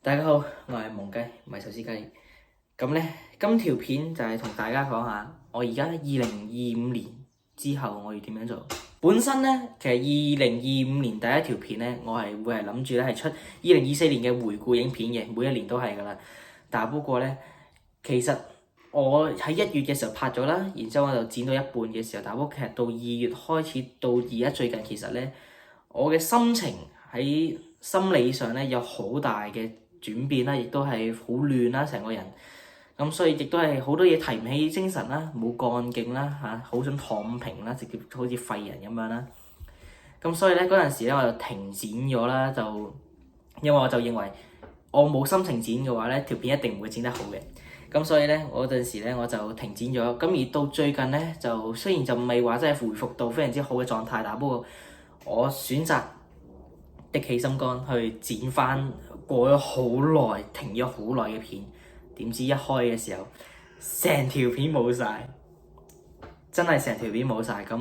大家好，我係蒙雞，唔係壽司雞。咁咧，今條片就係同大家講下，我而家2025年之後我要點樣做。本身咧，其實2025年第一條片咧，我係會係諗住咧係出2024年嘅回顧影片嘅，每一年都係噶啦。但係不過咧，其實我喺1月嘅時候拍咗啦，然之後我就剪到一半嘅時候，但係不過其實到2月開始到而家最近，其實咧我嘅心情喺心理上咧有好大嘅轉變啦，亦都係好亂啦，成個人咁，所以亦都係好多嘢提唔起精神啦，冇幹勁啦嚇，好想躺平啦，直接好似廢人咁樣啦。咁所以咧嗰陣時咧我就停剪咗啦，就因為我就認為我冇心情剪嘅話咧，條片一定唔會剪得好嘅。咁所以咧嗰陣時咧我就停剪咗。咁而到最近咧就雖然就未話真係回復到非常之好嘅狀態，但不過我選擇的起心肝去剪翻過咗好耐、停咗好耐嘅片，點知一開嘅時候，成條片冇晒，真係成條片冇晒。咁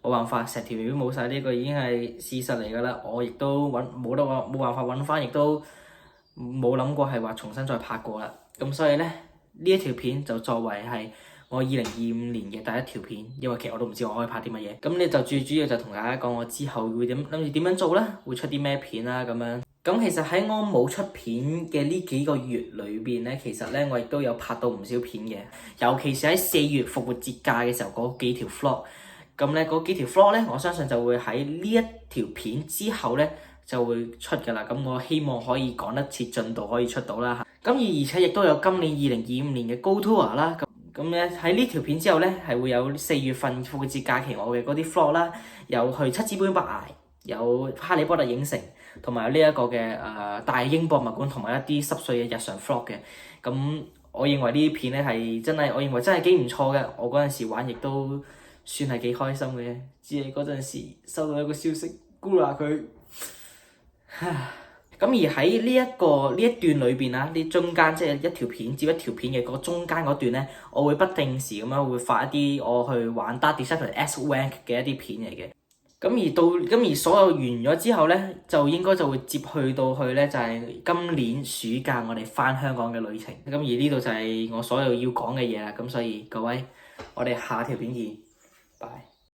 冇辦法，成條片冇晒呢個已經係事實嚟㗎啦。我亦都冇辦法揾翻，亦都冇諗過係話重新再拍過啦。咁所以咧呢一條片就作為係我2025年嘅第一條片，因為其實我都唔知我可以拍啲乜嘢。咁你就最主要就同大家講我之後會諗住點樣做啦，會出啲咩片啦咁樣。咁其實喺我冇出片嘅呢幾個月裏邊咧，其實咧我亦都有拍到唔少片嘅，尤其是喺4月復活節假嘅時候嗰幾條 vlog。咁咧嗰幾條 vlog 咧，我相信就會喺呢一條片之後咧就會出㗎啦。咁我希望可以趕得切進度可以出到啦。咁而且亦都有今年2025年嘅 Go Tour 啦。咁咧喺呢條片之後咧，係會有4月份復活節假期我嘅嗰啲 vlog 啦，有去七子本伯崖，有哈利波特影城，同埋有呢一個嘅大英博物館，同埋一啲濕碎嘅日常 vlog 嘅。咁我認為呢啲片咧係真係，我認為真係幾唔錯嘅。我嗰陣時玩亦都算係幾開心嘅，只係嗰陣時收到一個消息，估下佢。咁而喺呢一段裏邊啊，呢中間即係一條片接一條片嘅嗰中間嗰段咧，我會不定時咁樣會發一啲我去玩 Dark Disciple S-Rank 嘅一啲片嚟嘅。咁而所有完咗之後咧，就應該就會接去到去咧，就係今年暑假我哋返香港嘅旅程。咁而呢度就係我所有要講嘅嘢啦。咁所以各位，我哋下條片見，拜。